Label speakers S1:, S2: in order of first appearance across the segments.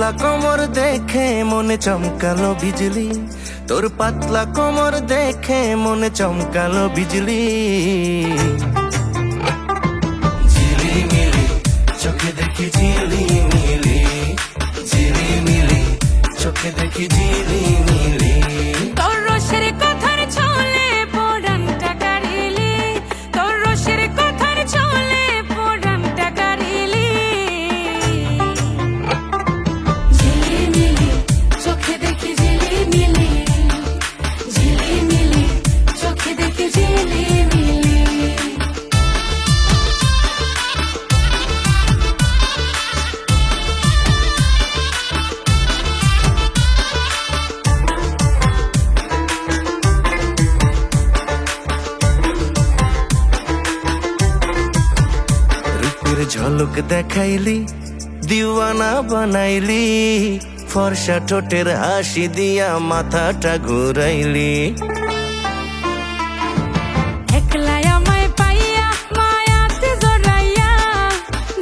S1: পাতলা কোমর দেখে মনে চমকালো বিজলি, তোর পাতলা কোমর দেখে মনে চমকালো বিজলি। ঝিলিমিলি চোখে দেখি ঝিলিমিলি, ঝিলিমিলি চোখে দেখি ঝিলিমিলি।
S2: তোর রসের কথার ছলে পরানটা কারিলি, তোর রসের কথার ছলে পরানটা কারিলি। ঝিলিমিলি চোখে দেখি ঝিলিমিলি, ঝিলিমিলি চোখে দেখি ঝিলিমিলি।
S1: ঝলক দেখাইলি দিওয়ানা বানাইলি, ফর্সা ঠোঁটের হাসি দিয়া মাথাটা ঘুরাইলি।
S2: একলাই আমায় পাইয়া মায়াতে জড়াইয়া,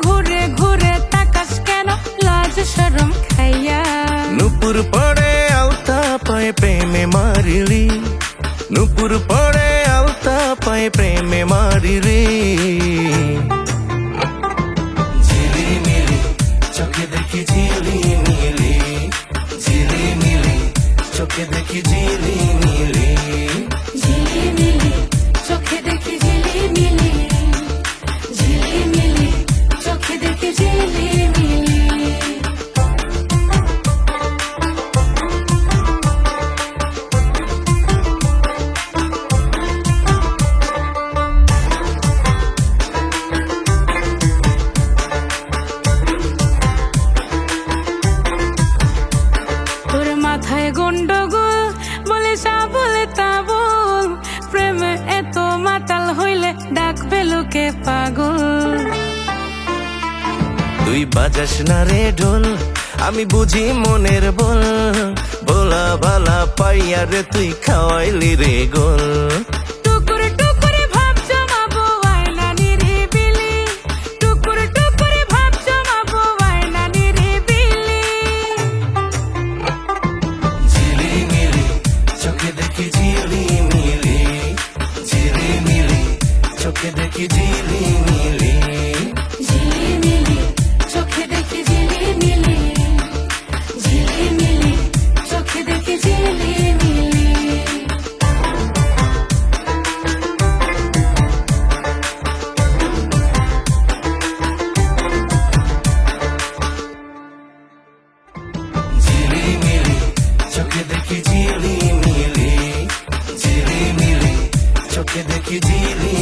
S2: ঘুরে ঘুরে তাকাস কেন লাজ শরম খাইয়া।
S1: নুপুর পড়ে আলতা পায়ে প্রেমে মারিলি, নুপুর পড়ে আলতা পায়ে প্রেমে মারিলি। চোখে দেখি ঝিলিমিলি, ঝিলিমিলি চোখে দেখি ঝিলিমিলি।
S2: ঝিলিমিলি চোখে দেখি ঝিলিমিলি, ঝিলিমিলি চোখে দেখি ঝিলিমিলি। তোর মাথায় গন্ডগোল বলে যা বলে তা বল, প্রেমে এত মাতাল হইলে ডাকবে লোকে পাগল।
S1: তুই বাজাস না রে ঢোল, আমি বুঝি মনের বল, ভোলা ভালা পাইয়া রে তুই খাওয়াইলি রে গোল।
S2: টুকুর টুকুরে ভাব জমাবো আয়না নিরিবিলি, টুকুর টুকুরে ভাব জমাবো আয়না নিরিবিলি।
S1: ঝিলিমিলি চোখে দেখি ঝিলিমিলি, ঝিলিমিলি চোখে দেখি ঝিলিমিলি।
S2: ঝিলিমিলি চোখে দেখি ঝিলিমিলি, ঝিলিমিলি চোখে দেখি ঝিলিমিলি।
S1: ঝিলিমিলি চোখে দেখি ঝিলিমিলি, ঝিলিমিলি চোখে দেখি ঝিলিমিলি।